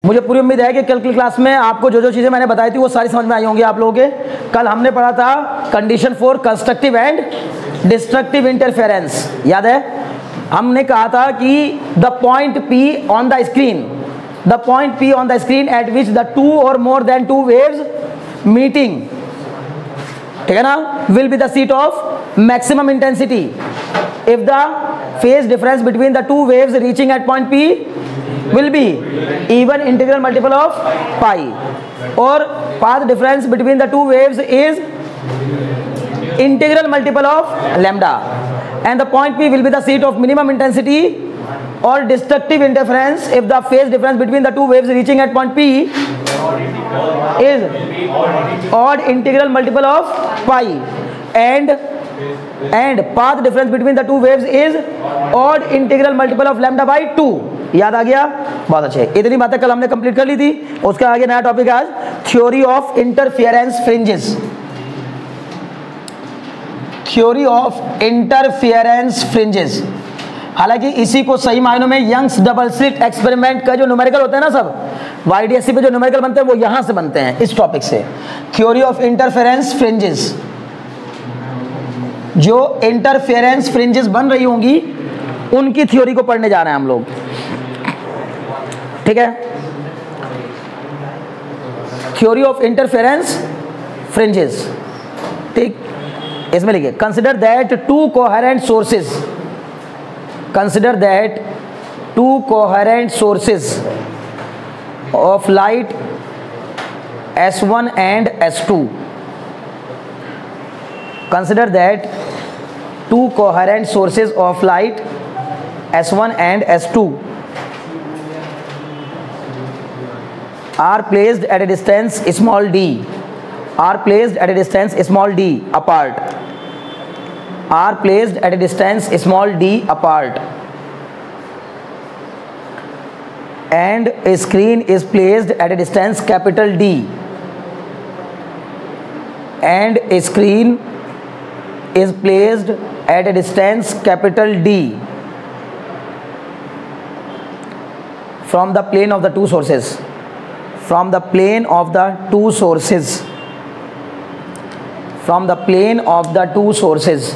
मुझे पूरी उम्मीद है कि कल की क्लास में आपको जो जो चीज़ें मैंने बताई थी वो सारी समझ में आई होंगी आप लोगों के। कल हमने पढ़ा था condition for constructive and destructive interference, याद है? हमने कहा था कि the point P on the screen, the point P on the screen at which the two और more than two waves meeting, ठीक है ना, will be the seat of maximum intensity if the phase difference between the two waves reaching at point P will be even integral multiple of pi, or path difference between the two waves is integral multiple of lambda, and the point P will be the seat of minimum intensity or destructive interference if the phase difference between the two waves reaching at point P is odd integral multiple of pi, and path difference between the two waves is odd integral multiple of lambda by 2। याद आ गया? बहुत अच्छे। इतनी बातें कल हमने complete कर ली थी। उसके आगे नया टॉपिक है आज theory of interference fringes. Theory of interference fringes, हालांकि इसी को सही मायनों में यंग्स डबल स्लिट एक्सपेरिमेंट का जो न्यूमेरिकल होता है ना, सब YDSC पे जो न्यूमेरिकल बनते हैं वो यहां से बनते हैं, इस टॉपिक से। थ्योरी ऑफ इंटरफेरेंस फ्रिंजेस, जो इंटरफेरेंस फ्रिंजेस बन रही होंगी उनकी थ्योरी को पढ़ने जा रहे हैं हम लोग, ठीक है? थ्योरी ऑफ इंटरफेरेंस फ्रिंजेस, ठीक। इसमें लिखिए consider that to coherent sources, consider that to coherent sources of light S1 and S2, consider that two coherent sources of light S1 and S2 are placed at a distance small d, are placed at a distance small d apart, are placed at a distance small d apart, and a screen is placed at a distance capital D, and a screen is placed at a distance capital D from the plane of the two sources, from the plane of the two sources, from the plane of the two sources.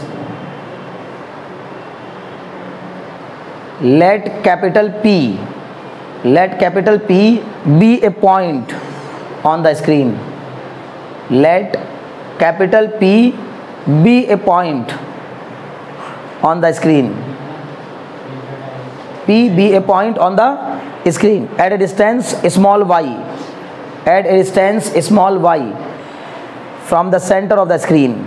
Let capital P, let capital P be a point on the screen, let capital P be a point on the screen, P be a point on the screen at a distance small y, at a distance small y from the center of the screen,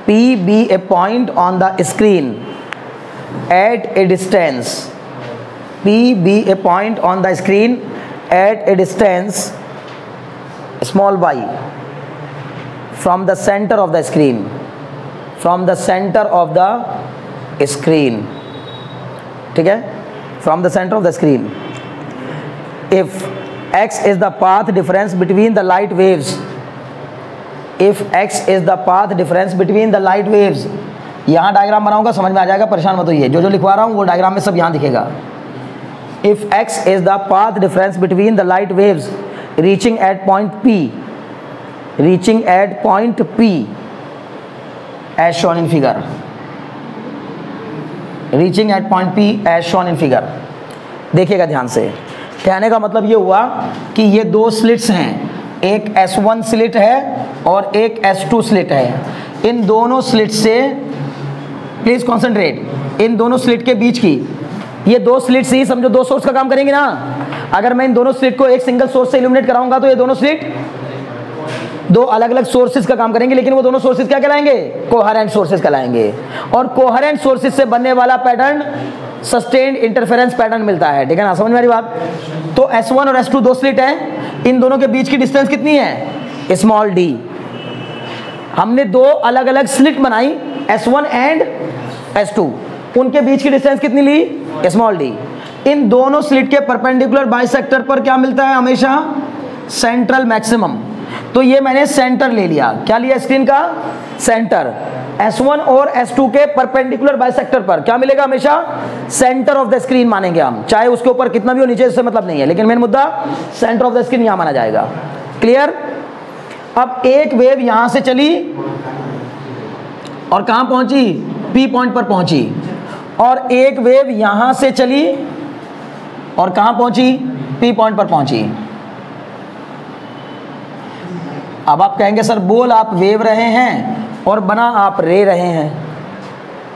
P be a point on the screen at a distance, P be a point on the screen at a distance small y from the center of the screen, from the center of the screen, ठीक है? From the center of the screen. If x is the path difference between the light waves, if x is the path difference between the light waves, यहाँ diagram बनाऊंगा, समझ में आ जाएगा, परेशान मत होइए, जो जो लिखवा रहा हूँ वो डायग्राम में सब यहाँ दिखेगा। If x is the path difference between the light waves reaching at point P, reaching at point P as shown in figure, reaching at point P as shown in figure। देखिएगा ध्यान से, कहने का मतलब ये हुआ कि ये दो स्लिट्स हैं, एक S1 स्लिट है और एक S2 स्लिट है। इन दोनों स्लिट से, प्लीज कॉन्सेंट्रेट, इन दोनों स्लिट के बीच की, ये दो स्लिट्स ही समझो दो सोर्स का काम करेंगे ना। अगर मैं इन दोनों स्लिट को एक सिंगल सोर्स से इल्यूमिनेट कराऊंगा तो ये दोनों स्लिट दो अलग अलग सोर्सेज का काम करेंगे, लेकिन वो दोनों सोर्सेज क्या कहलाएंगे? कोहेरेंट सोर्सेज कहलाएंगे। और कोहेरेंट सोर्सेज से बनने वाला पैटर्न सस्टेन्ड इंटरफेरेंस पैटर्न मिलता है, ठीक है ना? समझ में आ रही बात? तो S1 और S2 दो स्लिट हैं, इन दोनों के बीच की डिस्टेंस कितनी है? Small d। हमने दो अलग अलग स्लिट बनाई S1 एंड S2, उनके बीच की डिस्टेंस कितनी ली? Small d। इन दोनों स्लिट के परपेंडिकुलर बाइसेक्टर पर क्या मिलता है? हमेशा सेंट्रल मैक्सिमम। तो ये मैंने सेंटर ले लिया। क्या लिया स्क्रीन का? सेंटर। S1 और S2 के परपेंडिकुलर बाइसेक्टर पर क्या मिलेगा? हमेशा सेंटर ऑफ द स्क्रीन मानेंगे हम, चाहे उसके ऊपर कितना भी हो नीचे, इससे मतलब नहीं है, लेकिन मेन मुद्दा सेंटर ऑफ द स्क्रीन यहां माना जाएगा। क्लियर? अब एक वेव यहां से चली और कहां पहुंची? P पॉइंट पर पहुंची, और एक वेव यहां से चली और कहां पहुंची? P पॉइंट पर पहुंची। अब आप कहेंगे सर बोल आप वेव रहे हैं और बना आप रे रहे हैं।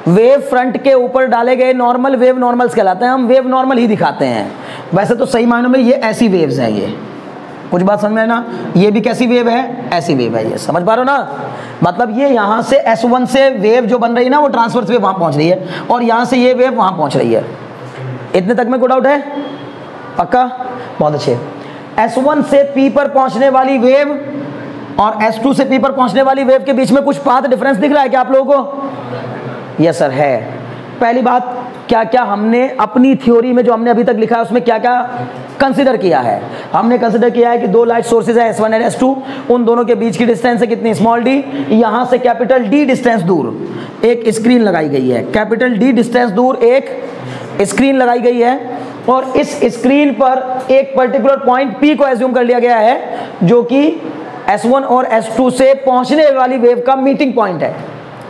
वेव फ्रंट के ऊपर डाले गए नॉर्मल वेव नॉर्मल्स कहलाते हैं, हम वेव नॉर्मल ही दिखाते हैं। वैसे तो सही मायनों में ये ऐसी वेव्स हैं। ये कुछ बात समझ में है ना? ये भी कैसी वेव है? ऐसी वेव है। ये समझ पा रहे हो ना? मतलब ये यहाँ से S1 से वेव जो बन रही है ना, वो ट्रांसवर्स वेव वहाँ पहुँच रही है, और यहाँ से ये वेव वहाँ पहुँच रही है। इतने तक में कोई डाउट है? पक्का? बहुत अच्छे। S1 से P पर पहुँचने वाली वेव और S2 से P पर पहुँचने वाली वेव के बीच में कुछ पाथ डिफरेंस दिख रहा है क्या आप लोगों को? यस सर है। पहली बात, क्या क्या हमने अपनी थ्योरी में जो हमने अभी तक लिखा है उसमें क्या क्या कंसीडर किया है? हमने कंसीडर किया है कि दो लाइट सोर्सेज है S1 और S2, उन दोनों के बीच की डिस्टेंस है कितनी? Small d। यहाँ से कैपिटल D डिस्टेंस दूर एक स्क्रीन लगाई गई है। कैपिटल D डिस्टेंस दूर एक स्क्रीन लगाई गई है, और इस स्क्रीन पर एक पर्टिकुलर पॉइंट P को एज्यूम कर लिया गया है, जो कि S1 और S2 से पहुंचने वाली वेव का मीटिंग पॉइंट है।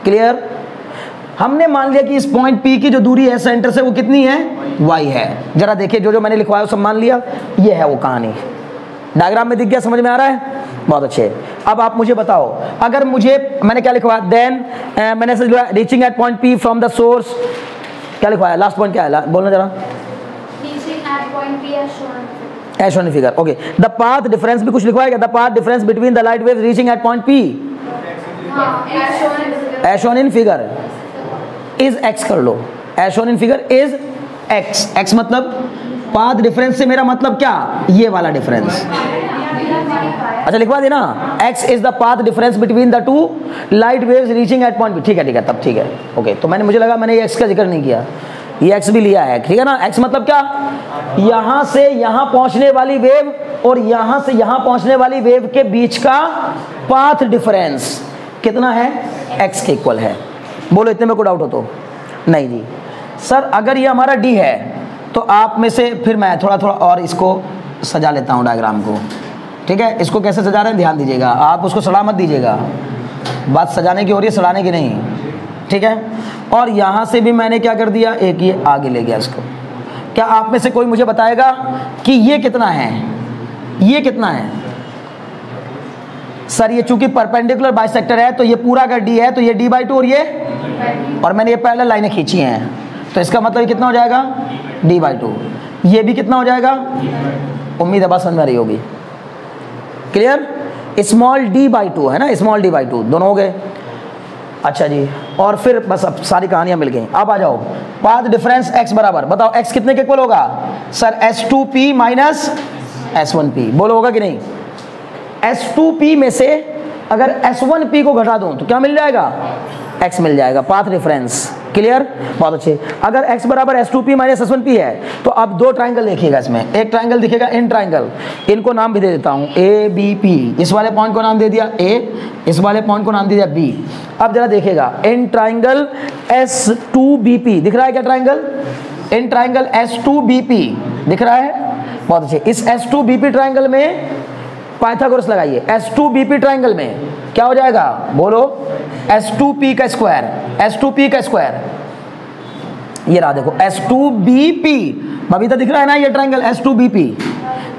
क्लियर? हमने मान लिया कि इस पॉइंट P की जो दूरी है सेंटर से वो कितनी है? y है। जरा देखिए जो जो मैंने लिखवाया सब मान लिया, ये है वो कहानी। डायग्राम में दिख गया? समझ में आ रहा है? बहुत अच्छे। अब आप मुझे बताओ, अगर मुझे मैंने क्या लिखवाया? देन मैंने reaching at point P from the source, क्या लिखवाया? लास्ट पॉइंट क्या है? बोलना जरा। As shown in figure. Okay. The path difference भी कुछ लिखवाएगा? The path difference between the light waves reaching at point P as shown in figure is x कर लो। As shown in figure is x। x मतलब path difference से मेरा मतलब क्या? ये वाला डिफरेंस। अच्छा लिखवा देना, x is the path difference between the two light waves reaching at point P। ठीक है, तब ठीक है। ओके, तो मैंने मुझे लगा मैंने ये x का जिक्र नहीं किया, ये x भी लिया है। ठीक है ना? x मतलब क्या? यहां से यहां पहुंचने वाली वेव और यहां से यहां पहुंचने वाली वेव के बीच का पाथ डिफरेंस कितना है? x के इक्वल है। बोलो इतने में कोई डाउट हो तो? नहीं जी सर, अगर ये हमारा d है तो आप में से फिर मैं थोड़ा थोड़ा और इसको सजा लेता हूँ डायग्राम को। ठीक है, इसको कैसे सजा रहे हैं ध्यान दीजिएगा, आप उसको सड़ा मत दीजिएगा। बात सजाने की हो रही है, सड़ाने की नहीं। ठीक है, और यहाँ से भी मैंने क्या कर दिया? एक ये आगे ले गया इसको। क्या आप में से कोई मुझे बताएगा कि ये कितना है? ये कितना है? सर ये चूंकि परपेंडिकुलर बाइसेक्टर है तो ये पूरा अगर d है तो ये d/2 और ये, और मैंने ये पैरेलल लाइनें खींची हैं, तो इसका मतलब कितना हो जाएगा? d/2। ये भी कितना हो जाएगा? उम्मीद है बात समझ में आ रही होगी। क्लियर? स्मॉल d/2 है ना, स्मॉल d/2 दोनों हो गए। अच्छा जी, और फिर बस अब सारी कहानियां मिल गई। अब आ जाओ, पाथ डिफरेंस x बराबर, बताओ x कितने के इक्वल होगा? Sir S2p minus S1p। बोलो होगा कि नहीं? S2p में से अगर S1p को घटा दूं तो क्या मिल जाएगा? x मिल जाएगा, पाथ डिफरेंस। क्लियर? बहुत अच्छे। अगर x बराबर S2p माइनस S1p है तो अब दो ट्राइंगल देखिएगा इसमें। एक ट्राइंगल दिखेगा इन ट्राइंगल, इनको नाम भी दे देता हूँ ABP। इस वाले पॉइंट को नाम दे दिया A, इस वाले पॉइंट को नाम दे दिया B। अब जरा देखिएगा इन ट्राइंगल S2BP दिख रहा है क्या? ट्राइंगल इन ट्राइंगल S2BP दिख रहा है? बहुत अच्छे। इस S2BP ट्राइंगल में पाइथागोरस लगाइए। S2BP ट्राइंगल में क्या हो जाएगा? बोलो S2p का स्क्वायर, S2p का स्क्वायर। ये रहा देखो S2BP, बबीता दिख रहा है ना ये ट्राइंगल S2BP।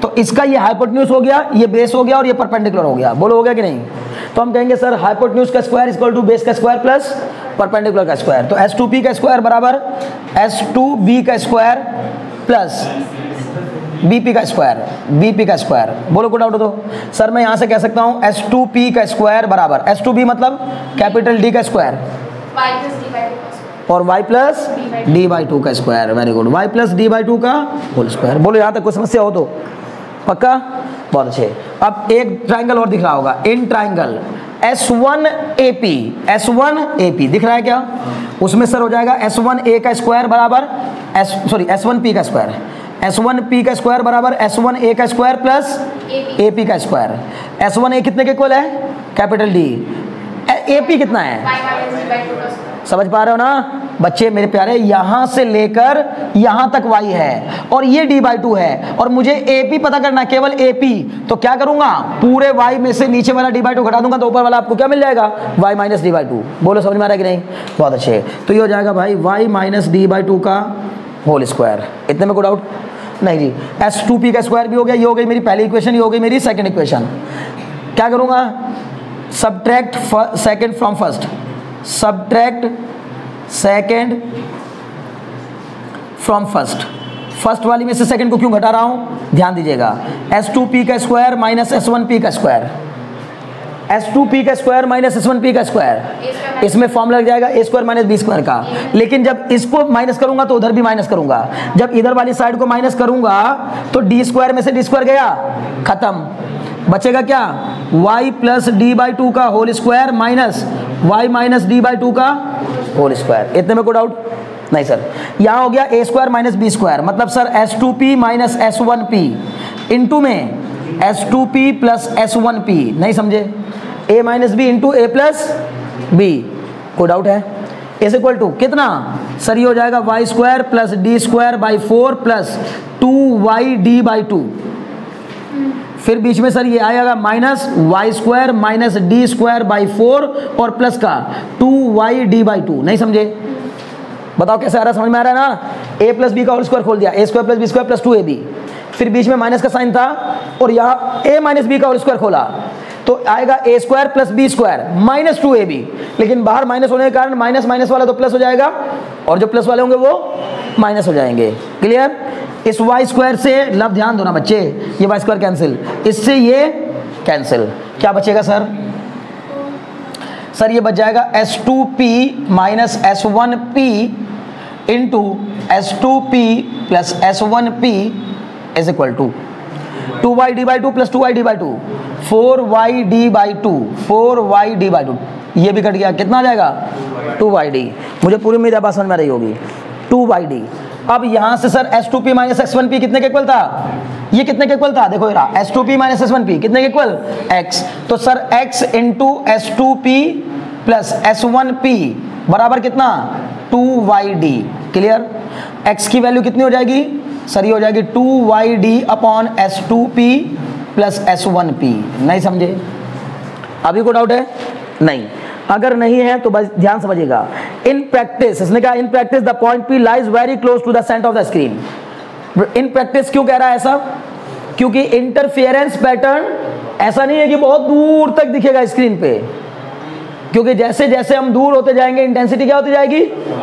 तो इसका ये हाइपोटेन्यूज हो गया, ये बेस हो गया और ये परपेंडिकुलर हो गया। बोलो हो गया कि नहीं? तो हम कहेंगे सर हाइपोटेन्यूज का स्क्वायर इक्वल टू बेस का स्क्वायर प्लस परपेंडिकुलर का स्क्वायर। तो S2p का स्क्वायर बराबर S2b का स्क्वायर प्लस BP का स्क्वायर, BP का स्क्वायर। बोलो कोई डाउट हो तो? सर मैं यहाँ से कह सकता हूँ S2p का स्क्वायर बराबर S2b मतलब कैपिटल D का स्क्वायर और y प्लस d/2 का square. Very good, y plus d/2 का होल स्क्वायर। बोलो यहाँ तक कोई समस्या हो तो? पक्का? बहुत अच्छे। अब एक ट्राइंगल और दिख रहा होगा, इन ट्राइंगल S1AP, S1AP दिख रहा है क्या? उसमें सर हो जाएगा S1a का स्क्वायर बराबर S1p का स्क्वायर। S1P का स्क्वायर बराबर S1A का स्क्वायर प्लस AP का स्क्वायर। S1A कितने के इक्वल है? Capital D। AP कितना है? समझ पा रहे हो ना बच्चे मेरे प्यारे? यहां से लेकर यहां तक y है और ये d/2 है और मुझे AP पता करना है, केवल AP। तो क्या करूंगा? पूरे y में से नीचे वाला d/2 घटा दूंगा तो ऊपर वाला आपको क्या मिल जाएगा? y minus d/2। बोलो समझ में आ रहा है कि नहीं? बहुत अच्छे। तो ये हो जाएगा भाई y माइनस d/2 का होल स्क्वायर। इतने में कोई डाउट नहीं जी। S2P का स्क्वायर भी हो गया। ये हो गई मेरी पहली इक्वेशन, ये हो गई मेरी सेकेंड इक्वेशन। क्या करूंगा? Subtract second from first, subtract second from first. First वाली में से सेकेंड को क्यों घटा रहा हूं? ध्यान दीजिएगा। S2P का स्क्वायर माइनस S1P का स्क्वायर, S2P का स्क्वायर माइनस S1P का स्क्वायर, इसमें फॉर्मूला लग जाएगा a square minus b square का। लेकिन जब इसको माइनस करूंगा तो उधर भी माइनस करूंगा। जब इधर वाली साइड को माइनस करूंगा तो d स्क्वायर में से d स्क्वायर गया, खत्म। बचेगा क्या? y प्लस d/2 का whole square minus y minus d/2 का होल स्क्वायर। इतने में कोई डाउट नहीं सर? यहाँ हो गया a square minus b square, मतलब sir S2P minus S1P into में S2P प्लस S1P। नहीं समझे? a minus b into a plus b. कोई डाउट है? इज इक्वल टू कितना सर? ये हो जाएगा y square plus d square by 4 plus 2y d/2। फिर बीच में सर ये आएगा minus y square minus d square by 4 और प्लस का 2y d/2। नहीं समझे? बताओ कैसे आ रहा है? समझ में आ रहा है ना? a प्लस बी का होल स्क्वायर खोल दिया, a square plus B square plus 2ab। फिर बीच में माइनस का साइन था और यहाँ a माइनस बी का होल स्क्वायर खोला तो आएगा a square plus B square minus 2ab। लेकिन बाहर माइनस होने के कारण माइनस माइनस वाला तो प्लस हो जाएगा और जो प्लस वाले होंगे वो माइनस हो जाएंगे। क्लियर? इस y स्क्वायर से लव, ध्यान दो ना बच्चे, ये y स्क्वायर कैंसिल, इससे ये कैंसिल। क्या बचेगा सर? सर ये बच जाएगा S2P minus S1P into S2P plus S1P is equal to 2y d/2 plus 2y d/2, 4y d/2, 4y d/2। ये भी कट गया, कितना आ जाएगा? 2yd। मुझे पूरी उम्मीद है बात समझ में आ रही होगी। 2yd। अब यहां से सर S2P माइनस S1P कितने के इक्वल था? ये कितने के इक्वल था? देखो ये रहा S2P माइनस S1P कितने के इक्वल? x। तो sir x into S2P plus S1P बराबर कितना? 2yd। क्लियर? x की वैल्यू कितनी हो जाएगी सर? ये हो जाएगी 2yd upon S2P plus S1P। नहीं समझे? अभी कोई डाउट है? नहीं। अगर नहीं है तो बस ध्यान समझिएगा। इन प्रैक्टिस, इसने कहा in practice the point P lies very close to the centre of the screen. In practice क्यों कह रहा है ऐसा? क्योंकि इंटरफेरेंस पैटर्न ऐसा नहीं है कि बहुत दूर तक दिखेगा स्क्रीन पे, क्योंकि जैसे जैसे हम दूर होते जाएंगे इंटेंसिटी क्या होती जाएगी?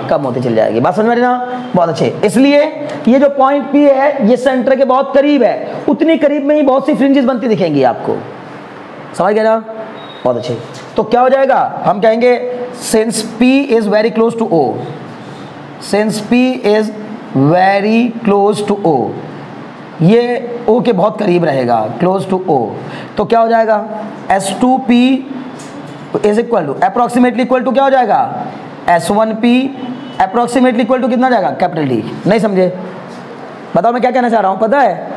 कम होती चली जाएगी। बात समझ में आ रही ना? बहुत अच्छे। इसलिए ये जो पॉइंट P है ये सेंटर के बहुत करीब है, उतनी करीब में ही बहुत सी फ्रिंजेस बनती दिखेंगी आपको। समझ गए ना? बहुत अच्छे। तो क्या हो जाएगा? हम कहेंगे since P is very close to O, since P is very close to O, ये O के बहुत करीब रहेगा, क्लोज टू O। तो क्या हो जाएगा? S2P is equal to approximately equal to क्या हो जाएगा? S1P अप्रोक्सीमेटली इक्वल टू कितना हो जाएगा? Capital D। नहीं समझे? बताओ मैं क्या कहना चाह रहा हूं? पता है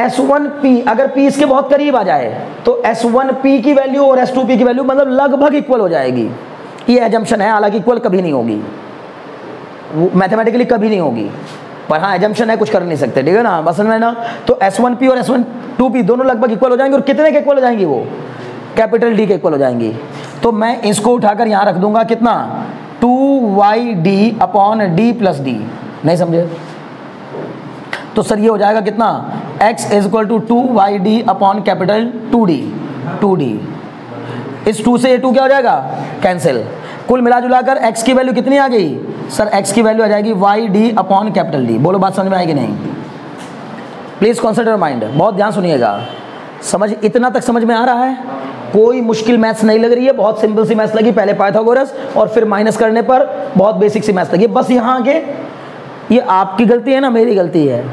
S1P अगर P इसके बहुत करीब आ जाए तो S1P की वैल्यू और S2P की वैल्यू मतलब लगभग इक्वल हो जाएगी। ये एजम्पशन है, हालांकि इक्वल कभी नहीं होगी, मैथमेटिकली कभी नहीं होगी, पर हाँ एजम्पशन है, कुछ कर नहीं सकते। ठीक है ना? बस में ना? तो S1P और S2P दोनों लगभग इक्वल हो जाएंगे। और कितने के इक्वल हो जाएंगी? वो कैपिटल D के इक्वल हो जाएंगी। तो मैं इसको उठाकर यहाँ रख दूंगा, कितना? 2yd upon D plus D। नहीं समझे? तो सर ये हो जाएगा कितना? x is equal to 2yd upon capital 2D। इस 2 से ये 2 क्या हो जाएगा? कैंसिल। कुल मिला जुलाकर x की वैल्यू कितनी आ गई सर? x की वैल्यू आ जाएगी yd अपॉन कैपिटल D। बोलो बात समझ में आएगी नहीं? प्लीज कॉन्सेंट्रेट माइंड, बहुत ध्यान सुनिएगा। समझ, इतना तक समझ में आ रहा है? कोई मुश्किल मैथ्स नहीं लग रही है, बहुत सिंपल सी मैथ्स लगी। पहले पाइथागोरस और फिर माइनस करने पर बहुत बेसिक सी मैथ्स लगी। बस यहाँ आगे ये आपकी गलती है ना, मेरी गलती है,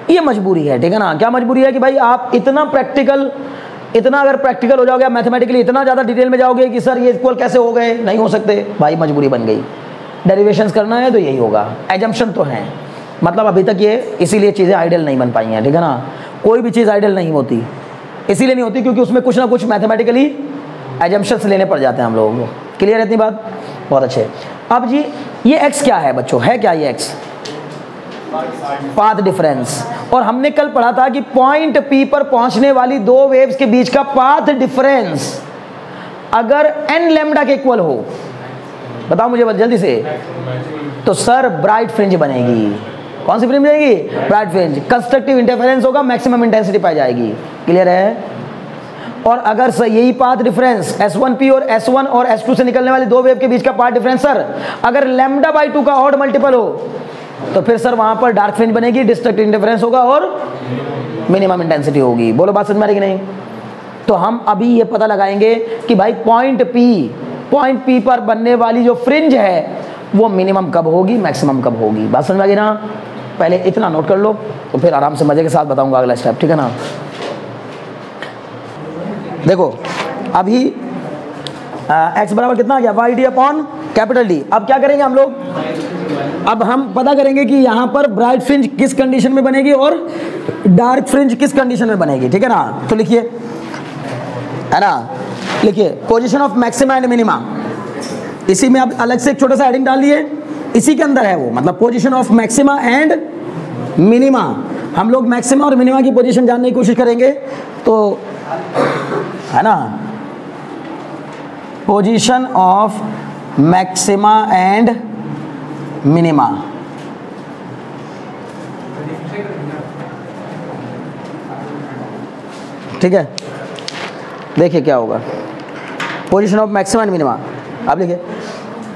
ये मजबूरी है। ठीक है ना? क्या मजबूरी है? कि भाई आप इतना प्रैक्टिकल, इतना अगर प्रैक्टिकल हो जाओगे मैथमेटिकली, इतना ज़्यादा डिटेल में जाओगे कि सर ये इक्वल कैसे हो गए, नहीं हो सकते। भाई मजबूरी बन गई, डेरिवेशंस करना है तो यही होगा, एजम्पशन तो है। मतलब अभी तक ये इसीलिए चीज़ें आइडियल नहीं बन पाई हैं, ठीक है ना। कोई भी चीज़ आइडियल नहीं होती, इसीलिए नहीं होती क्योंकि उसमें कुछ ना कुछ मैथमेटिकली एजम्पशंस लेने पड़ जाते हैं हम लोगों को। क्लियर है इतनी बात? बहुत अच्छे। अब जी ये x क्या है बच्चों, है क्या ये x? Path difference. और हमने कल पढ़ा था कि पॉइंट P पर पहुंचने वाली दो वेव्स के बीच का पाथ डिफरेंस अगर n लैम्डा के इक्वल हो, बताओ मुझे जल्दी से, तो सर ब्राइट फ्रिंज बनेगी। कौन सी फ्रिंज बनेगी? Bright fringe. कंस्ट्रक्टिव इंटरफेरेंस होगा, मैक्सिमम इंटेंसिटी पाई जाएगी। क्लियर है? और अगर सर यही पाथ डिफरेंस S1P और S1 और S2 से निकलने वाली दो वेव के बीच का पाथ डिफरेंस सर अगर λ/2 का ऑड मल्टीपल हो, तो फिर सर वहां पर डार्क फ्रिंज बनेगी, डिस्ट्रक्टिव इंटरफेरेंस होगा और मिनिमम इंटेंसिटी होगी। बोलो बात समझ में आ रही कि नहीं? तो हम अभी ये पता लगाएंगे कि भाई पॉइंट P पर बनने वाली जो फ्रिंज है वो मिनिमम कब होगी, मैक्सिमम कब होगी। बात समझ में आ गई ना? पहले इतना नोट कर लो, तो फिर आराम से मजे के साथ बताऊंगा अगला स्टेप, ठीक है ना। देखो अभी x बराबर कितना आ गया, Y D upon capital D. अब क्या करेंगे हम लोग, अब हम पता करेंगे कि यहाँ पर ब्राइट फ्रिंज किस कंडीशन में बनेगी और डार्क फ्रिंज किस कंडीशन में बनेगी, ठीक है ना। तो लिखिए, है ना, लिखिए position of maxima and minima. इसी में अब अलग से एक छोटा सा हेडिंग डाल दिए, इसी के अंदर है वो, मतलब position of maxima and minima. हम लोग मैक्सिमा और मिनिमा की पोजीशन जानने की कोशिश करेंगे, तो है ना, position of maxima and minima. ठीक है, देखिए क्या होगा, position of maxima and minima. अब लिखिए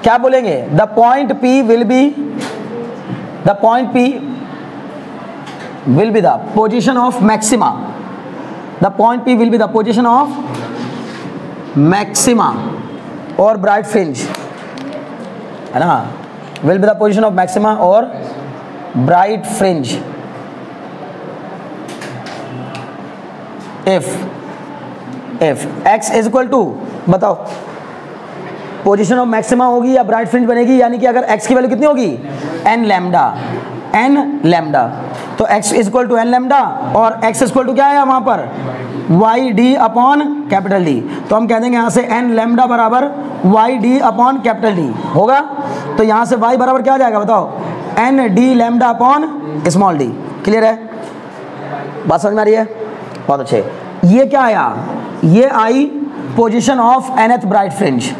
क्या बोलेंगे, the point P will be the position of maxima, the point P will be the position of maxima और ब्राइट फ्रिंज, है ना, will be the position of maxima और bright fringe if x is equal to, बताओ position of maxima होगी या bright fringe बनेगी, यानी कि अगर x की वैल्यू कितनी होगी, n लैम्डा, तो x is equal to n lambda और x इज इक्वल टू क्या है वहां पर, y D upon capital d. तो हम कह देंगे यहाँ से n लैम्डा बराबर y D upon capital d होगा। तो यहाँ से y बराबर क्या आ जाएगा, बताओ, n D lambda upon small d. Clear है, बात समझ में आ रही है? बहुत अच्छे। ये क्या आया, ये आई position of nth bright fringe.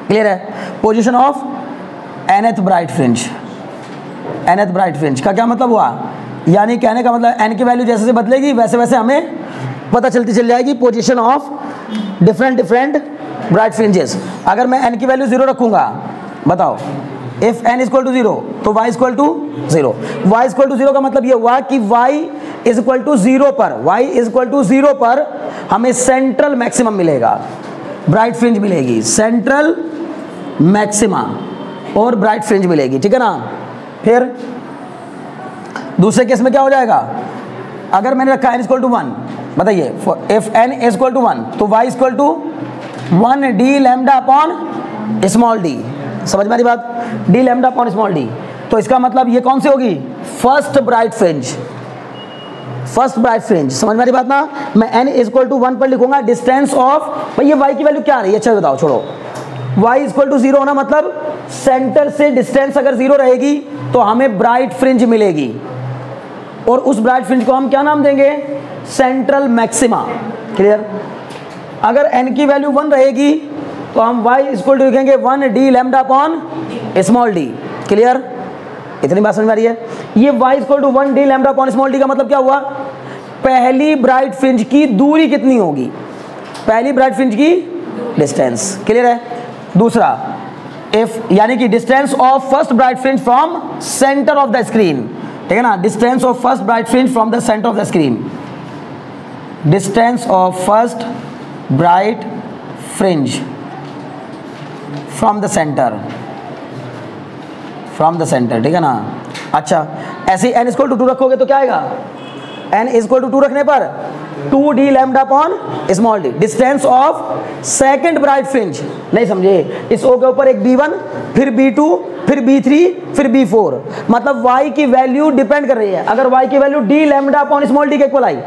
Clear है, position of nth bright fringe. nth bright fringe का क्या मतलब हुआ, यानी कहने का मतलब n की वैल्यू जैसे से बदलेगी वैसे वैसे हमें पता चल जाएगी position of different bright fringes. अगर मैं n की वैल्यू 0 रखूंगा, बताओ, if n is equal to 0 तो y is equal to 0। y is equal to 0 का मतलब ये हुआ कि y इज इक्वल टू 0 पर हमें सेंट्रल मैक्सिमम मिलेगा, ब्राइट फ्रिंज मिलेगी, सेंट्रल मैक्सिमा और ब्राइट फ्रिंज मिलेगी, ठीक है ना। फिर दूसरे केस में क्या हो जाएगा, अगर मैंने रखा n इज इक्वल टू 1, बताइए, if n is equal to 1 तो y is equal to 1 d lambda upon small d. समझ में आ रही बात, d lambda upon small d. तो इसका मतलब ये कौन सी होगी, फर्स्ट ब्राइट फ्रिंज। समझ में आ रही बात ना। मैं n इज इक्वल टू 1 पर लिखूंगा डिस्टेंस ऑफ, भाई ये y की वैल्यू क्या आ रही है, अच्छा बताओ, छोड़ो, y इज इक्वल टू 0 होना मतलब सेंटर से डिस्टेंस अगर 0 रहेगी तो हमें ब्राइट फ्रिंज मिलेगी, और उस ब्राइट फ्रिंज को हम क्या नाम देंगे, सेंट्रल मैक्सिमा। क्लियर। अगर n की वैल्यू 1 रहेगी तो हम y इज इक्वल टू लिखेंगे 1 d lambda upon small d. Clear, इतनी बात समझ में आ रही है। ये y is equal to 1 d lambda upon small d का मतलब क्या हुआ, पहली ब्राइट फ्रिंज की दूरी कितनी होगी, पहली ब्राइट फ्रिंज की डिस्टेंस। क्लियर है। दूसरा, इफ यानी कि distance of first bright fringe from centre of the screen, ठीक है ना, distance of first bright fringe from the centre of the screen, distance of first bright fringe from the centre, ठीक है ना। अच्छा, ऐसे n इक्वल टू 2 रखोगे तो क्या आएगा, n इक्वल टू 2 रखने पर 2d lambda upon small d, distance of second bright fringe. नहीं समझे, इस O के ऊपर एक B1, फिर B2, फिर B3, फिर B4, मतलब y की वैल्यू डिपेंड कर रही है। अगर y की value d lambda upon small d के इक्वल आई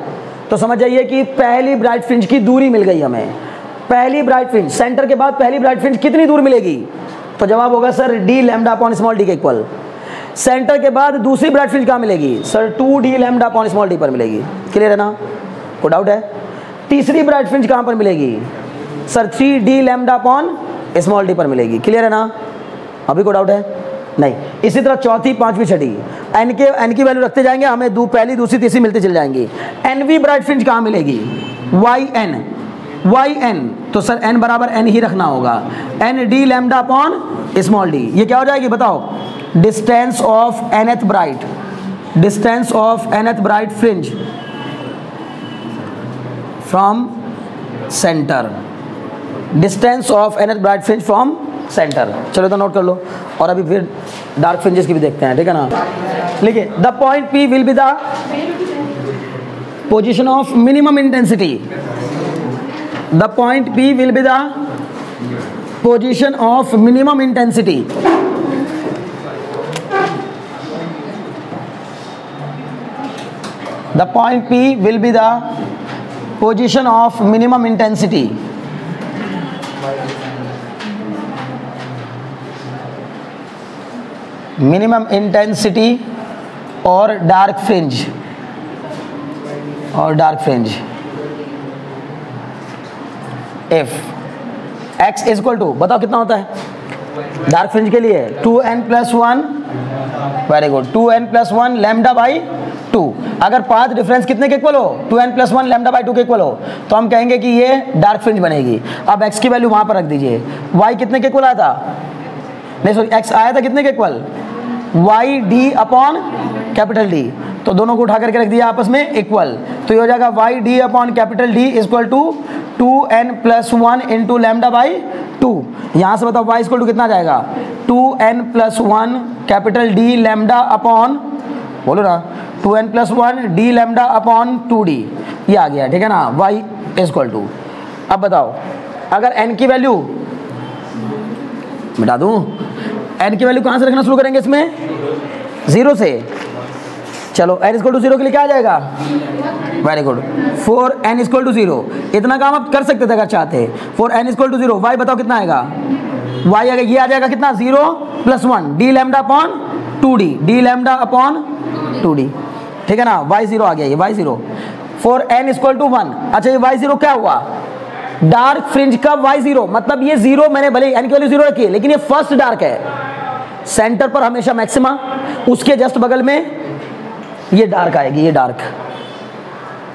तो समझ जाइए कि पहली ब्राइट फ्रिंज की दूरी मिल गई हमें। पहली ब्राइट फ्रिंज, सेंटर के बाद पहली ब्राइट फ्रिंज कितनी दूर मिलेगी? तो जवाब होगा sir d lambda upon small d के इक्वल। सेंटर के बाद दूसरी ब्राइट फ्रिंज कहाँ मिलेगी? Sir 2d lambda upon small d पर मिलेगी। क्लियर है ना? कोई डाउट है? तीसरी ब्राइट फ्रिंज कहाँ पर मिलेगी? Sir 3d lambda upon small d पर मिलेगी। क्लियर है ना? अभी कोई डाउट है? नहीं। इसी तरह चौथी, पांचवी, छठी एन की वैल्यू रखते जाएंगे, हमें पहली, दूसरी, तीसरी मिलती चल जाएंगी। एनवी ब्राइट फ्रिंज कहाँ मिलेगी? वाई एन, तो सर एन बराबर एन ही रखना होगा। N d lambda upon small d, ये क्या हो जाएगी बताओ? Distance of nth bright, distance of nth bright fringe from centre, distance of nth bright fringe from centre. चलो तो नोट कर लो, और अभी फिर डार्क फ्रिंजेस की भी देखते हैं, ठीक है ना? लिखिए, the point P will be the position of minimum intensity, the point P will be the position of minimum intensity the point P will be the position of minimum intensity और dark fringe, if x is equal to, बताओ कितना होता है dark fringe के लिए? 2n+1, very good, 2n+1 lambda by 2। अगर path difference कितने के इक्वल हो? 2n+1 लैम्डा बाई 2 के इक्वल हो, तो हम कहेंगे कि ये डार्क फ्रिंज बनेगी। अब x की वैल्यू वहां पर रख दीजिए। y कितने के इक्वल आया था? नहीं सॉरी, x आया था कितने के equal? Y D upon capital d, तो दोनों को उठा करके रख दिया आपस में इक्वल, तो ये हो जाएगा y D upon capital d equal to 2n+1 into lambda by 2। यहाँ से बताओ y इक्वल टू कितना जाएगा? 2n+1 capital D lambda upon, बोलो ना, 2n+1 D lambda upon 2d, ये आ गया, ठीक है ना? y इक्वल टू, अब बताओ अगर n की वैल्यू मिटा दूँ, n की वैल्यू कहाँ से रखना शुरू करेंगे इसमें? 0 से। चलो n इक्वल टू 0 के लिए क्या आ जाएगा? Very good, 4n equal to 0। इतना काम आप कर सकते थे अगर चाहते। 4n इक्वल टू 0, y बताओ कितना आएगा? y आएगा, ये आ जाएगा कितना? 0+1 D lambda upon 2d, D lambda upon 2d, ठीक है ना? y0 आ गया, ये y0। 4n equal to 1। अच्छा, ये y0 क्या हुआ? डार्क फ्रिंज का y0, मतलब ये 0, मैंने भले n की वैल्यू 0 रखी है, लेकिन ये फर्स्ट डार्क है। सेंटर पर हमेशा मैक्सिमा, उसके जस्ट बगल में ये डार्क आएगी, ये डार्क,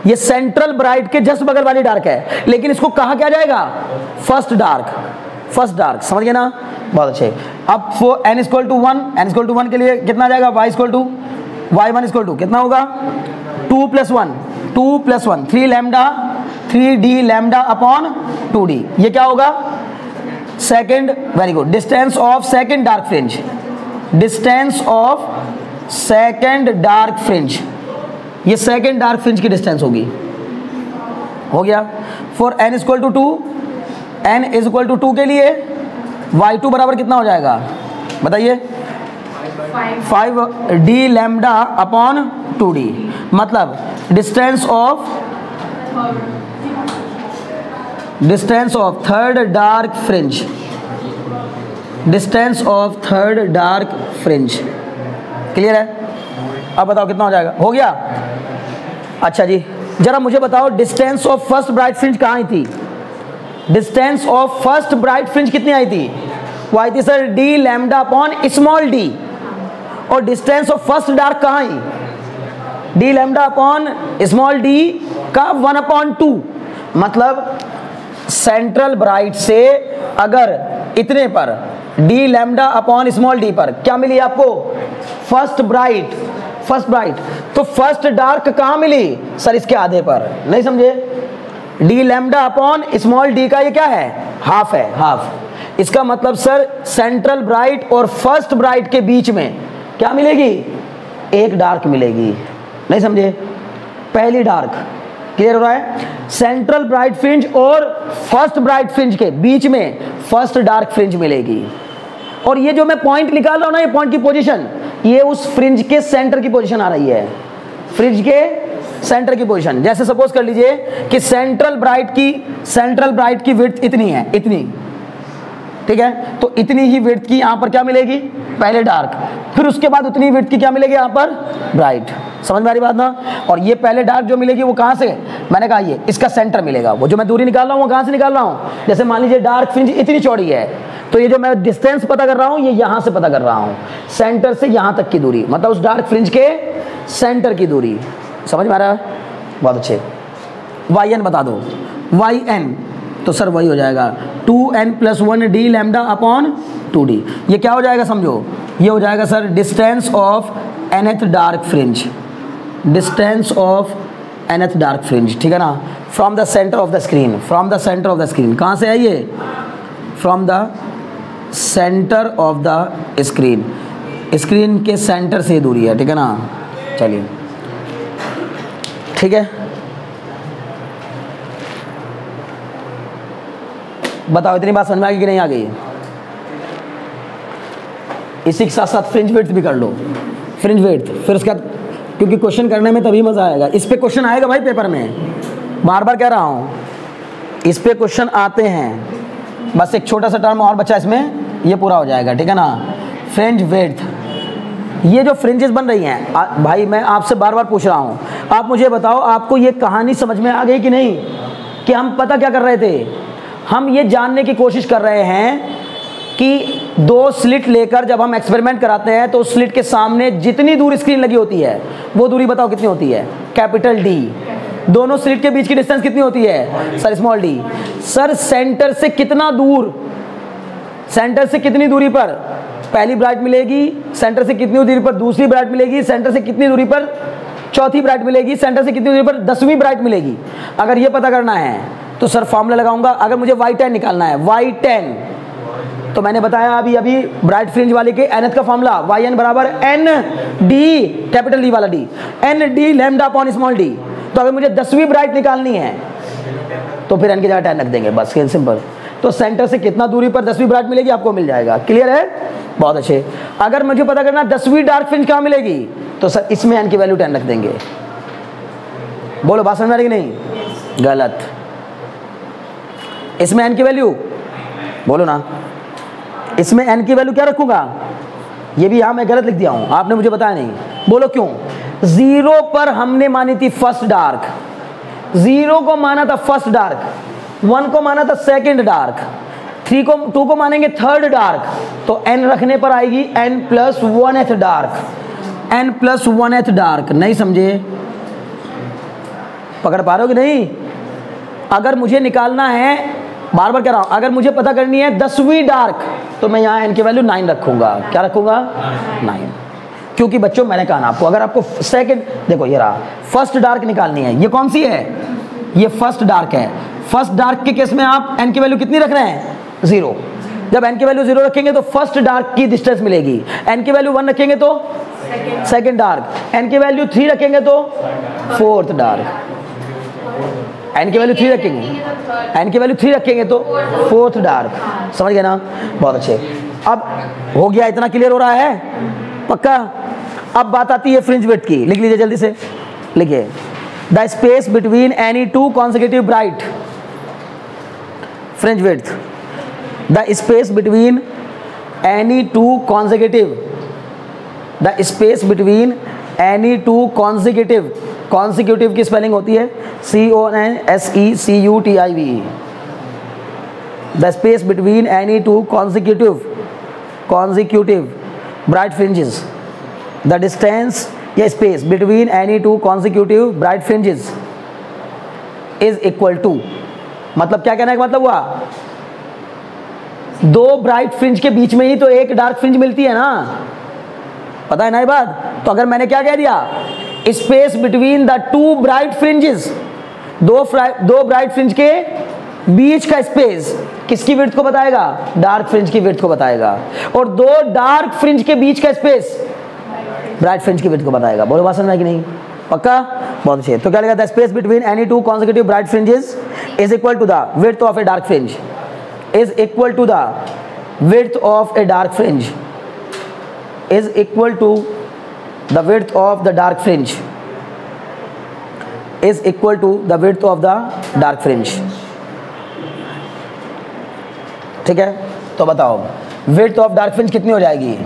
ये सेंट्रल ब्राइट के जस्ट बगल वाली डार्क है, लेकिन इसको कहा क्या जाएगा? फर्स्ट डार्क, फर्स्ट डार्क, समझ गए ना? बहुत अच्छे। अब n equal to 1, n equal to 1 के लिए कितना आ जाएगा? y equal to, y1 equal to कितना होगा? 2+1 3 lambda 3d lambda upon 2d, ये क्या होगा? Second, very good, distance of second dark fringe, distance of second dark fringe, ये सेकेंड डार्क फ्रिंज की डिस्टेंस होगी। हो गया। For n equal to 2, n is equal to 2 के लिए y2 बराबर कितना हो जाएगा बताइए? 5d लैम्डा अपॉन 2d, मतलब distance of third dark fringe, distance of third dark fringe. Clear है? अब बताओ कितना हो जाएगा? हो गया। अच्छा जी, जरा मुझे बताओ distance of first bright fringe कहाँ आई थी? Distance of first bright fringe कितनी आई थी? वो आई थी sir D lambda upon small d, और डिस्टेंस ऑफ फर्स्ट डार्क कहाँ आई? D lambda upon small d का 1/2, मतलब सेंट्रल ब्राइट से अगर इतने पर D lambda upon small d पर क्या मिली आपको? फर्स्ट ब्राइट, तो फर्स्ट डार्क कहाँ मिली? सर इसके आधे पर, नहीं समझे? D lambda upon small d का ये क्या है? हाफ है, हाफ। इसका मतलब सर सेंट्रल ब्राइट और फर्स्ट ब्राइट के बीच में क्या मिलेगी? एक डार्क मिलेगी, नहीं समझे? पहली डार्क, क्लियर हो रहा है? सेंट्रल ब्राइट फ्रिंज और फर्स्ट ब्राइट फ्रिंज के बीच में फर्स्ट डार्क फ्रिंज मिलेगी। और ये जो मैं पॉइंट निकाल रहा हूं ना, ये पॉइंट की पोजीशन, ये उस फ्रिंज के सेंटर की पोजीशन आ रही है, फ्रिंज के सेंटर की पोजीशन। जैसे सपोज कर लीजिए कि सेंट्रल ब्राइट की विड्थ इतनी है, इतनी, ठीक है, तो इतनी ही विड्थ की यहां पर क्या मिलेगी, पहले डार्क, फिर उसके बाद उतनी विड्थ की क्या मिलेगी यहां पर, ब्राइट। समझ में आ रही बात ना? और ये पहले डार्क जो मिलेगी वो कहां से, मैंने कहा ये इसका सेंटर मिलेगा। वो जो मैं दूरी निकाल रहा हूं वो कहां से निकाल रहा हूं, जैसे मान लीजिए डार्क फ्रिंज इतनी चौड़ी है, तो ये जो मैं डिस्टेंस पता कर रहा हूं ये यहां से पता कर रहा हूं, सेंटर से यहां तक की दूरी, मतलब उस डार्क फ्रिंज के सेंटर की दूरी। समझ में आ रहा है? बहुत अच्छे। YN बता दो, YN तो सर वही हो जाएगा 2n+1 d lambda upon 2d। ये क्या हो जाएगा समझो, ये हो जाएगा sir distance of nth dark fringe, distance of nth dark fringe, ठीक है ना, from the centre of the screen, from the centre of the screen. कहाँ से है ये, from the centre of the screen, screen के सेंटर से दूरी है, ठीक है ना। चलिए ठीक है, बताओ इतनी बात समझ में आ गई कि नहीं आ गई? इसी के साथ साथ फ्रिंज विड्थ भी कर लो, फ्रिंज विड्थ, फिर उसके बाद, क्योंकि क्वेश्चन करने में तभी मजा आएगा। इस पे क्वेश्चन आएगा भाई पेपर में, बार बार कह रहा हूं, इस पे क्वेश्चन आते हैं। बस एक छोटा सा टर्म और बचा इसमें, ये पूरा हो जाएगा, ठीक है ना। फ्रिंज विड्थ, ये जो फ्रिंजेस बन रही हैं भाई, मैं आपसे बार बार पूछ रहा हूं, आप मुझे बताओ आपको ये कहानी समझ में आ गई कि नहीं, कि हम पता क्या कर रहे थे, हम ये जानने की कोशिश कर रहे हैं कि दो स्लिट लेकर जब हम एक्सपेरिमेंट कराते हैं तो उस स्लिट के सामने जितनी दूर स्क्रीन लगी होती है वो दूरी बताओ कितनी होती है, कैपिटल D। दोनों स्लिट के बीच की डिस्टेंस कितनी होती है sir, small d। Sir centre से कितना दूर, सेंटर से कितनी दूरी पर पहली ब्राइट मिलेगी, सेंटर से कितनी दूरी पर दूसरी ब्राइट मिलेगी, सेंटर से कितनी दूरी पर चौथी ब्राइट मिलेगी, सेंटर से कितनी दूरी पर 10वीं ब्राइट मिलेगी। अगर ये पता करना है तो सर फॉर्मूला लगाऊंगा। अगर मुझे Y10 निकालना है, Y10, तो मैंने बताया अभी ब्राइट फ्रिंज वाले के nth का फॉर्मूला YN बराबर ND, कैपिटल D वाला D, ND lambda upon small d। तो अगर मुझे 10वीं ब्राइट निकालनी है तो फिर n की जगह 10 रख देंगे, बस सिंपल। तो सेंटर से कितना दूरी पर 10वीं ब्राइट मिलेगी आपको मिल जाएगा। क्लियर है? बहुत अच्छे। अगर मुझे पता करना 10वीं डार्क फ्रिंज कहाँ मिलेगी तो सर इसमें n की वैल्यू 10 रख देंगे। बोलो बात समझ में आ रही कि नहीं? गलत, इसमें n की वैल्यू, बोलो ना, इसमें n की वैल्यू क्या रखूंगा, ये भी यहां मैं गलत लिख दिया हूं, आपने मुझे बताया नहीं। बोलो क्यों? 0 पर हमने मानी थी फर्स्ट डार्क, 0 को माना था फर्स्ट डार्क, 1 को माना था सेकंड डार्क, 2 को मानेंगे थर्ड डार्क, तो n रखने पर आएगी n+1th डार्क, n+1th डार्क। नहीं समझे? पकड़ पा रहे हो कि नहीं? अगर मुझे निकालना है, बार बार कह रहा हूं, अगर मुझे पता करनी है 10वीं डार्क तो मैं यहाँ n की वैल्यू 9 रखूंगा। क्या रखूंगा? 9। क्योंकि बच्चों मैंने कहा ना आपको, अगर आपको सेकंड, देखो ये रहा, फर्स्ट डार्क निकालनी है, ये कौन सी है, ये फर्स्ट डार्क है। फर्स्ट डार्क के केस में आप n की वैल्यू कितनी रख रहे हैं? 0। जब n की वैल्यू 0 रखेंगे तो फर्स्ट डार्क की डिस्टेंस मिलेगी, n की वैल्यू 1 रखेंगे तो सेकंड डार्क, n की वैल्यू 3 रखेंगे तो फोर्थ डार्क, n की वैल्यू 3 रखेंगे, n की वैल्यू 3 रखेंगे तो फोर्थ डार्क। समझ गए ना? बहुत अच्छे। अब हो गया, इतना क्लियर हो रहा है पक्का? अब बात आती है फ्रिंज विड्थ की, लिख लीजिए जल्दी से, लिखिए the space between any two consecutive bright fringe width, the space between any two consecutive, the space between any two consecutive, consecutive की स्पेलिंग होती है CONSECUTIV, the space between any two consecutive bright fringes, the distance या space between any two consecutive bright fringes is equal to, मतलब क्या कहना का मतलब हुआ, दो ब्राइट फ्रिंज के बीच में ही तो एक डार्क फ्रिंज मिलती है ना, पता है ना ये बात? तो अगर मैंने क्या कह दिया, space between the to bright fringes, दो ब्राइट फ्रिंज के बीच का स्पेस किसकी विड्थ को बताएगा? डार्क फ्रिंज की विड्थ को बताएगा। और दो डार्क फ्रिंज के बीच का स्पेस ब्राइट फ्रिंज की विड्थ को बताएगा। बोलो बात समझ में कि नहीं? पक्का? बहुत अच्छे। तो क्या लिखा था, space between any two consecutive bright fringes is equal to the width of a dark fringe, is equal to the width of a dark fringe, is equal to the width of the dark fringe, is equal to the width of the dark fringe. ठीक है, तो बताओ width of dark fringe कितनी हो जाएगी,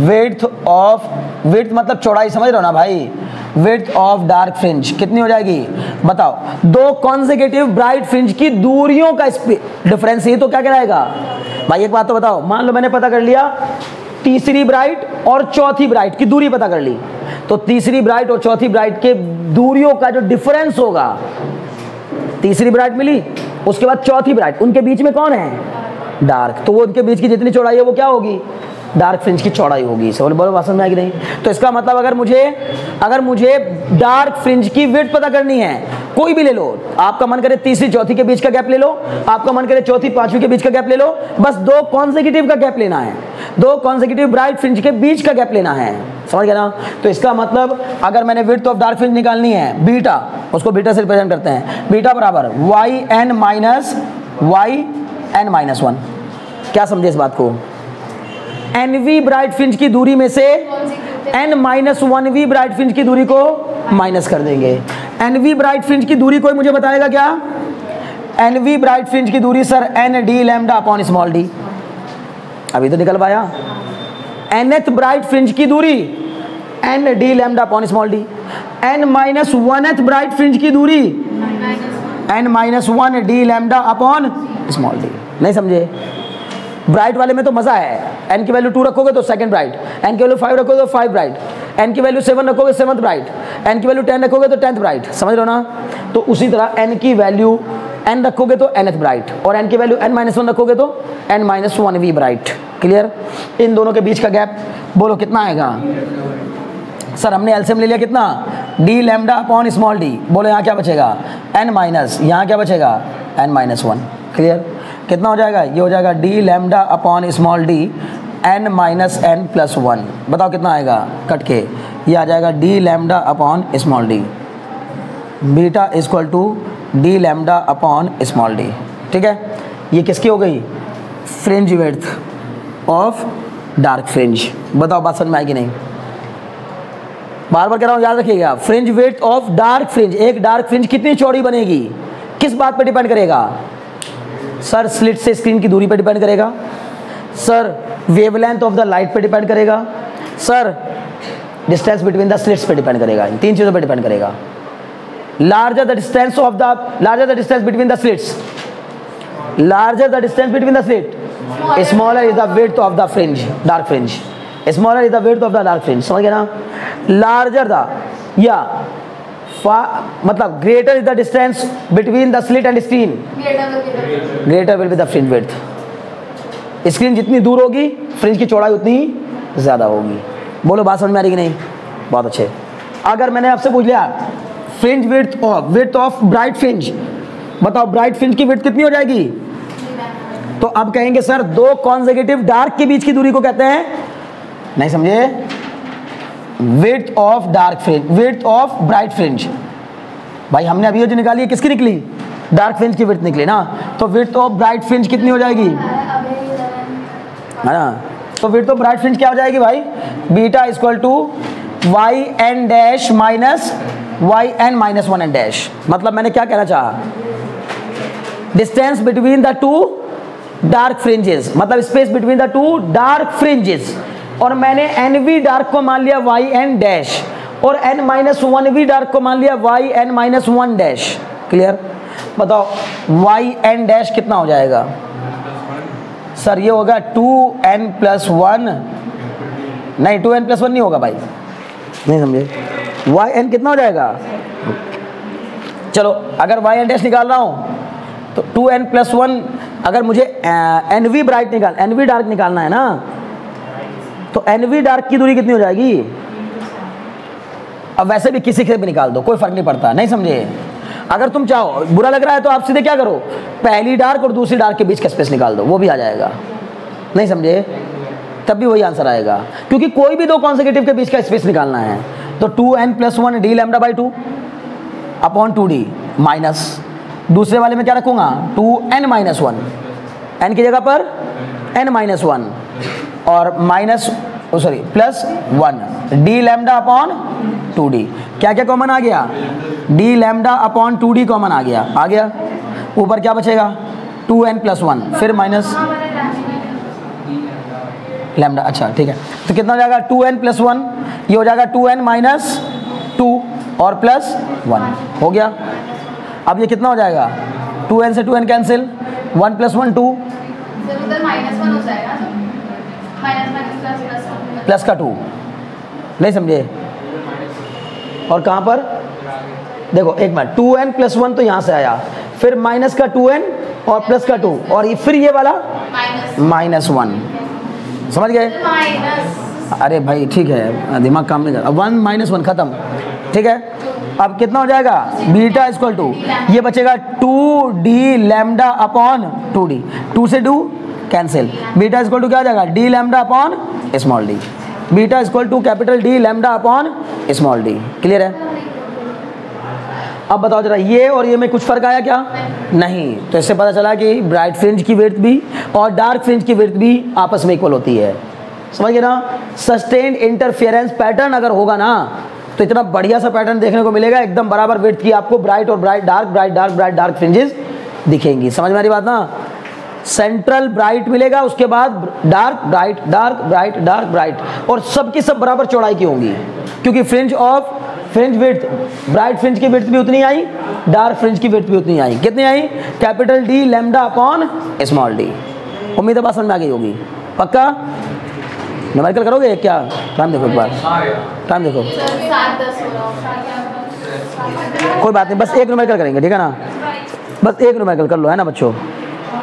width of, width मतलब चौड़ाई, समझ रहे हो ना भाई, विड्थ ऑफ डार्क फ्रिंज कितनी हो जाएगी बताओ, दो कॉन्सेक्यूटिव ब्राइट फ्रिंज की दूरियों का डिफरेंस ही तो क्या कहलाएगा भाई। एक बात तो बताओ, मान लो मैंने पता कर लिया तीसरी ब्राइट और चौथी ब्राइट की दूरी पता कर ली, तो तीसरी ब्राइट और चौथी ब्राइट के दूरियों का जो डिफरेंस होगा, तीसरी ब्राइट मिली उसके बाद चौथी ब्राइट, उनके बीच में कौन है, डार्क, तो वो उनके बीच की जितनी चौड़ाई है वो क्या होगी, डार्क फ्रिंज की चौड़ाई होगी। सवाल बोलो बात समझ में आएगी नहीं। तो इसका मतलब अगर मुझे डार्क फ्रिंज की विड्थ पता करनी है, कोई भी ले लो, आपका मन करे तीसरी चौथी के बीच का गैप ले लो, आपका मन करे चौथी पांचवी के बीच का गैप ले लो, बस दो कॉन्सेक्यूटिव का गैप लेना है, दो कॉन्सेक्यूटिव ब्राइट फ्रिंज के बीच का गैप लेना है, समझ गया ना। तो इसका मतलब अगर मैंने विड्थ ऑफ डार्क फ्रिंज निकालनी है, बीटा, उसको बीटा से रिप्रेजेंट करते हैं, बीटा बराबर वाई एन माइनस 1। क्या समझे इस बात को, NV ब्राइट फ्रिंज की दूरी में से N-1V ब्राइट फ्रिंज की दूरी को माइनस कर देंगे। NV ब्राइट फ्रिंज की दूरी कोई मुझे बताएगा क्या, NV ब्राइट फ्रिंज की दूरी sir ND lambda upon small d, अभी तो निकल पाया। Nth ब्राइट फ्रिंज की दूरी ND lambda upon small d, N-1th bright fringe की दूरी N-1D lambda upon small d। नहीं समझे, ब्राइट वाले में तो मजा है, n की वैल्यू 2 रखोगे तो सेकंड ब्राइट, n की वैल्यू 5 रखोगे तो 5 ब्राइट, n की वैल्यू 7 रखोगे 7th ब्राइट, n की वैल्यू 10 रखोगे तो 10th ब्राइट, समझ रहे हो ना। तो उसी तरह n की वैल्यू n रखोगे तो nth ब्राइट, और n की वैल्यू n-1 रखोगे तो n-1v ब्राइट। क्लियर, इन दोनों के बीच का गैप बोलो कितना आएगा सर, हमने एलसीएम ले लिया कितना, d lambda upon small d, बोलो यहाँ क्या बचेगा n माइनस, यहाँ क्या बचेगा n-1। क्लियर, कितना हो जाएगा, ये हो जाएगा d lambda upon small d n-n+1, बताओ कितना आएगा कट के, ये आ जाएगा d lambda upon small d, beta equal to d lambda upon small d। ठीक है, ये किसकी हो गई, fringe width of dark fringe. बताओ बात समझ में आएगी नहीं, बार बार कह रहा हूँ याद रखिएगा, fringe width of dark fringe, एक डार्क फ्रिंज कितनी चौड़ी बनेगी, किस बात पर डिपेंड करेगा सर, स्लिट से स्क्रीन की दूरी पर डिपेंड करेगा sir, wavelength of the light पे डिपेंड करेगा sir, distance between the slits पे डिपेंड करेगा, इन तीन चीज़ों पे डिपेंड करेगा। Larger the distance between the slits, larger the distance between the slit, smaller is the width of the fringe, dark fringe, smaller is the width of the dark fringe, समझ गए ना। Larger the या मतलब greater is the distance between the slit and screen, greater will be the fringe width. Screen जितनी दूर होगी fringe की चौड़ाई उतनी ही ज़्यादा होगी। बोलो बात समझ में आ रही कि नहीं, बहुत अच्छे। अगर मैंने आपसे पूछ लिया fringe width of bright fringe, बताओ ब्राइट फ्रिंज की विड्थ कितनी हो जाएगी, तो अब कहेंगे सर दो कॉन्सेक्यूटिव डार्क के बीच की दूरी को कहते हैं, नहीं समझे, width of dark fringe, width of bright fringe. भाई हमने अभी जो निकाली है किसकी निकली, डार्क फ्रिंज की विड्थ निकली ना, तो विड्थ ऑफ ब्राइट फ्रिंज कितनी हो जाएगी, है ना। तो विड्थ ऑफ ब्राइट फ्रिंज क्या हो जाएगी भाई, beta equal to y n dash minus y n minus 1 n dash. मतलब मैंने क्या कहना चाहा, distance between the two dark fringes, मतलब space between the two dark fringes, और मैंने एन वी डार्क को मान लिया वाई एन डैश, और n-1v डार्क को मान लिया वाई n-1 डैश। क्लियर, बताओ वाई एन डैश कितना हो जाएगा सर, ये होगा 2n+1, नहीं 2n+1 नहीं होगा भाई, नहीं समझे, वाई एन कितना हो जाएगा, चलो अगर वाई एन डैश निकाल रहा हूँ तो 2n+1, अगर मुझे NV ब्राइट NV डार्क निकालना है ना, तो NV डार्क की दूरी कितनी हो जाएगी, अब वैसे भी किसी से भी निकाल दो कोई फर्क नहीं पड़ता, नहीं समझे। अगर तुम चाहो, बुरा लग रहा है तो आप सीधे क्या करो, पहली डार्क और दूसरी डार्क के बीच का स्पेस निकाल दो, वो भी आ जाएगा, नहीं समझे, तब भी वही आंसर आएगा, क्योंकि कोई भी दो कॉन्सेक्यूटिव के बीच का स्पेस निकालना है। तो 2n+1 d lambda by 2, upon 2D minus, दूसरे वाले में क्या रखूँगा 2n माइनस 1, n की जगह पर n माइनस 1 और minus sorry plus 1 d lambda upon 2D। क्या क्या कॉमन आ गया, d lambda upon 2D common आ गया, ऊपर क्या बचेगा 2n प्लस 1 फिर माइनस लैम्डा। अच्छा ठीक है, तो कितना हो जाएगा 2n प्लस 1, ये हो जाएगा 2n माइनस 2 और प्लस 1 हो गया। अब ये कितना हो जाएगा 2n से 2n कैंसिल, 1 प्लस 1 2 प्लस का 2, नहीं समझे। और कहाँ पर देखो एक मिनट, 2n प्लस 1 तो यहाँ से आया, फिर माइनस का 2n और प्लस का 2 और फिर ये वाला माइनस 1, समझ गए। अरे भाई ठीक है, दिमाग काम नहीं कर रहा। 1 माइनस 1 खत्म, ठीक है। अब कितना हो जाएगा बीटा इक्वल टू, ये बचेगा 2d लैम्डा अपॉन 2D, 2 से 2 कैंसिल, बीटा इक्वल टू क्या हो जाएगा d lambda upon small d, beta equal to capital D lambda upon small d। Clear है। अब बताओ जरा ये और ये में कुछ फर्क आया क्या, नहीं। तो इससे पता चला कि ब्राइट फ्रिंज की विड्थ भी और डार्क फ्रिंज की विड्थ भी आपस में इक्वल होती है, समझ गए ना। सस्टेन्ड इंटरफेरेंस पैटर्न अगर होगा ना तो इतना बढ़िया सा पैटर्न देखने को मिलेगा, एकदम बराबर विड्थ की आपको ब्राइट और bright dark, bright dark, bright dark fringes दिखेंगी। समझ में आ रही बात ना। सेंट्रल ब्राइट मिलेगा, उसके बाद dark bright, dark bright, dark bright, और सबकी सब बराबर चौड़ाई की होंगी, क्योंकि fringe of fringe width, bright fringe की विड्थ भी उतनी आई, डार्क फ्रिंज की विड्थ भी उतनी आई। कितनी आई, capital D lambda upon small d। उम्मीद है बात समझ में आ गई होगी, पक्का। न्यूमेरिकल करोगे क्या, टाइम देखो एक बार, टाइम देखो, कोई बात नहीं, बस एक न्यूमेरिकल करेंगे, ठीक है ना, बस एक न्यूमेरिकल कर लो, है ना बच्चों।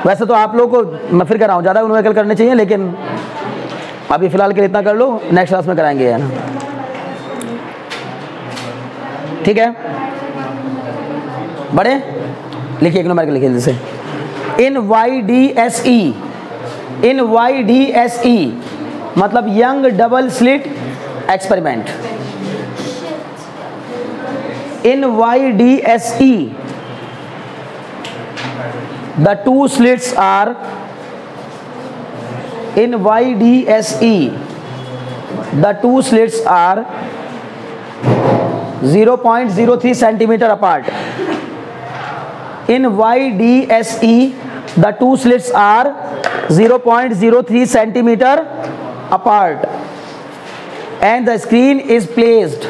वैसे तो आप लोगों को मैं फिर कर रहा हूँ, ज़्यादा न्यूमेरिकल करने चाहिए, लेकिन अभी फिलहाल के लिए इतना कर लो, नेक्स्ट क्लास में कराएंगे, है ना, ठीक है। बड़े लिखिए, एक न्यूमेरिकल लिखिए जैसे इन YDSE मतलब young double slit experiment. In YDSE the two slits are, in YDSE the two slits are 0.03 centimeter apart. In YDSE the two slits are 0.03 centimeter apart and the screen is placed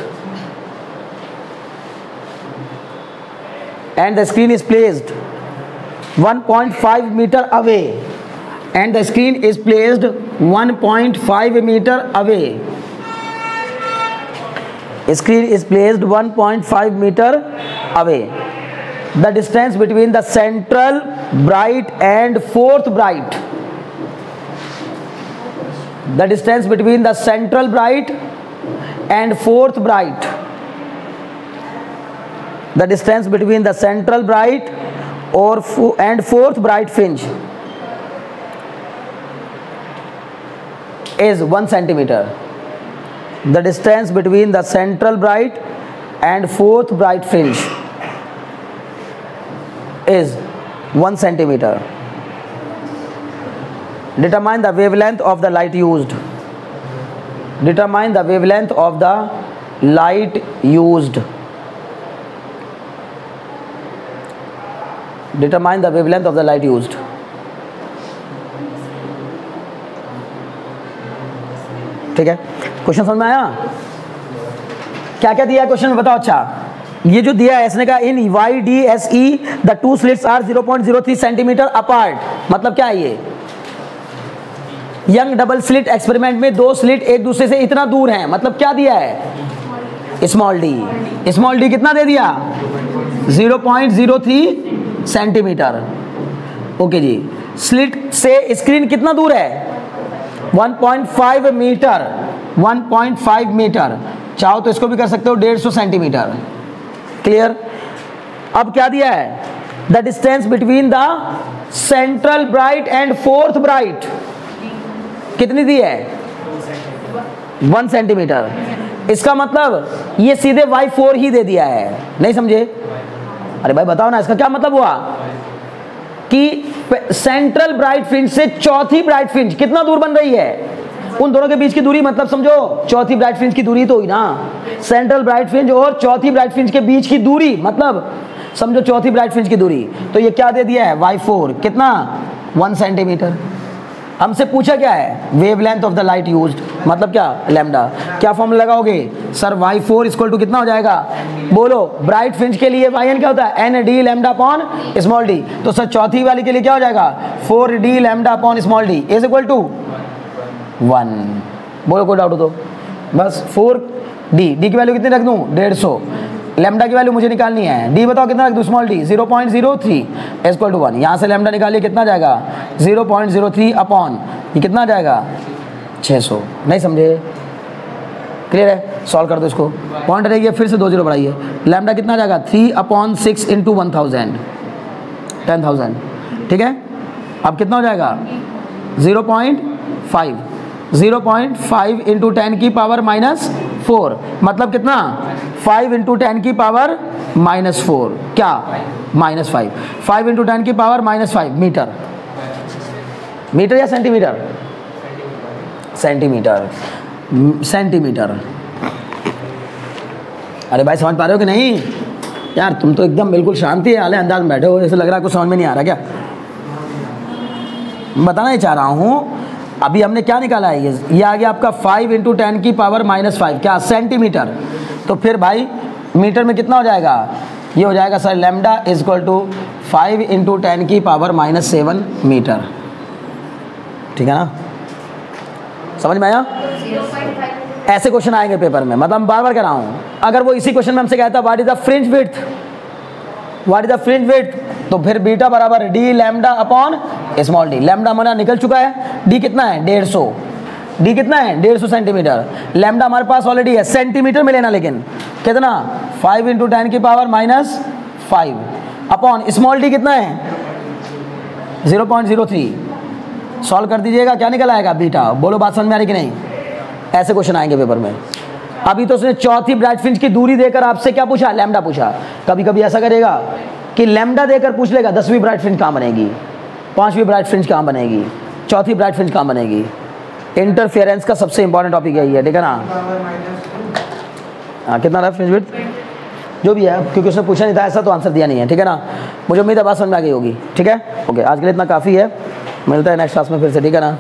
1.5 meter away, and the screen is placed 1.5 meter away. Screen is placed 1.5 meter away. The distance between the central bright and fourth bright. The distance between the central bright and fourth bright. The distance between the central bright and fourth bright fringe is 1 centimeter. The distance between the central bright and fourth bright fringe is 1 centimeter. Determine the wavelength of the light used. Determine the wavelength of the light used. Determine the wavelength of the light used. ठीक है, question समझ में आया। क्या क्या दिया है question में बताओ। अच्छा, ये जो दिया है इसने कहा इन YDSE the two slits are 0.03 centimetre apart, मतलब क्या है ये, यंग डबल स्लिट एक्सपेरिमेंट में दो स्लिट एक दूसरे से इतना दूर हैं, मतलब क्या दिया है स्मॉल d। स्मॉल d कितना दे दिया 0.03 सेंटीमीटर। ओके जी, स्लिट से स्क्रीन कितना दूर है 1.5 मीटर, 1.5 मीटर, चाहो तो इसको भी कर सकते हो 150 सेंटीमीटर। क्लियर। अब क्या दिया है, the distance between the central bright and fourth bright कितनी दी है 1 सेंटीमीटर। इसका मतलब ये सीधे y4 ही दे दिया है, नहीं समझे? अरे भाई बताओ ना, इसका क्या मतलब हुआ कि सेंट्रल ब्राइट फ्रिंज से चौथी ब्राइट फ्रिंज कितना दूर बन रही है? उन दोनों के बीच की दूरी मतलब समझो चौथी ब्राइट फ्रिंज की दूरी तो हुई ना। सेंट्रल ब्राइट फ्रिंज और चौथी ब्राइट फ्रिंज के बीच की दूरी मतलब समझो चौथी ब्राइट फ्रिंज की दूरी। तो ये क्या दे दिया है? y4 कितना? 1 सेंटीमीटर। हमसे पूछा क्या है? Wavelength of the light used, मतलब क्या? लैम्डा। क्या फॉर्मूला लगाओगे सर? y4 इक्वल टू कितना हो जाएगा? बोलो। ब्राइट फ्रिंज के लिए yn क्या होता है? n d lambda upon small d। तो सर चौथी वाली के लिए क्या हो जाएगा? 4d lambda upon small d is equal to 1। बोलो कोई डाउट हो तो? बस 4d, d की वैल्यू कितनी रख दूं? 150। लैम्डा की वैल्यू मुझे निकालनी है, d बताओ कितना रख दूं? Small d 0.03 equal to 1। यहाँ से लैम्डा निकालिए, कितना जाएगा? 0.03 अपॉन ये कितना जाएगा? 600। नहीं समझे? क्लियर है? सॉल्व कर दो इसको। पॉइंट रहेगी, फिर से 2 0 बढ़ाइए। लैम्डा कितना जाएगा? 3/6 इंटू 1000 10,000। ठीक है, अब कितना हो जाएगा? 0.5 0.5 इंटू 10 की पावर -4 मतलब कितना? 5 इंटू 10 की पावर -4 क्या? -5। 5 इंटू 10 की पावर -5 मीटर। मीटर या सेंटीमीटर? सेंटीमीटर। सेंटीमीटर। अरे भाई समझ पा रहे हो कि नहीं यार? तुम तो एकदम बिल्कुल शांति वाले अंदाज में बैठे हो, जैसे लग रहा है कुछ समझ में नहीं आ रहा क्या? बताना ही चाह रहा हूँ। अभी हमने क्या निकाला है? ये आ गया आपका 5 इंटू 10 की पावर -5 क्या? सेंटीमीटर। तो फिर भाई मीटर में कितना हो जाएगा? ये हो जाएगा sir lambda is equal to 5 into 10 की पावर -7 मीटर। ठीक है ना? समझ में आया? ऐसे क्वेश्चन आएंगे पेपर में, मतलब बार बार कह रहा हूँ। अगर वो इसी क्वेश्चन में हमसे कहता what is the fringe width, what is the fringe width, तो फिर बीटा बराबर D lambda upon small D. Lambda हमारा निकल चुका है, डी कितना है? 150। डी कितना है? 150 सेंटीमीटर। लैम्डा हमारे पास ऑलरेडी है, सेंटीमीटर में लेना, लेकिन कितना? 5 इंटू 10 की पावर -5 अपॉन स्मॉल डी कितना है? 0.03। सॉल्व कर दीजिएगा, क्या निकल आएगा? बीटा। बोलो बात समझ में आ रही कि नहीं? ऐसे क्वेश्चन आएंगे पेपर में। अभी तो उसने चौथी ब्राइट फ्रिंज की दूरी देकर आपसे क्या पूछा? लैम्डा पूछा। कभी कभी ऐसा करेगा कि लैम्डा देकर पूछ लेगा 10वीं ब्राइट फ्रिंज कहाँ बनेगी, 5वीं ब्राइट फ्रिंज कहाँ बनेगी, चौथी ब्राइट फ्रिंज कहाँ बनेगी। इंटरफेरेंस का सबसे इंपॉर्टेंट टॉपिक यही है, ठीक है ना? हाँ, कितना रहा फ्रिंज विड्थ? जो भी है, क्योंकि उसने पूछा नहीं था ऐसा, तो आंसर दिया नहीं है। ठीक है ना? मुझे उम्मीद है बात समझ में आ गई होगी। ठीक है, ओके, आज के लिए इतना काफ़ी है। मिलता है नेक्स्ट क्लास में फिर से। ठीक है ना?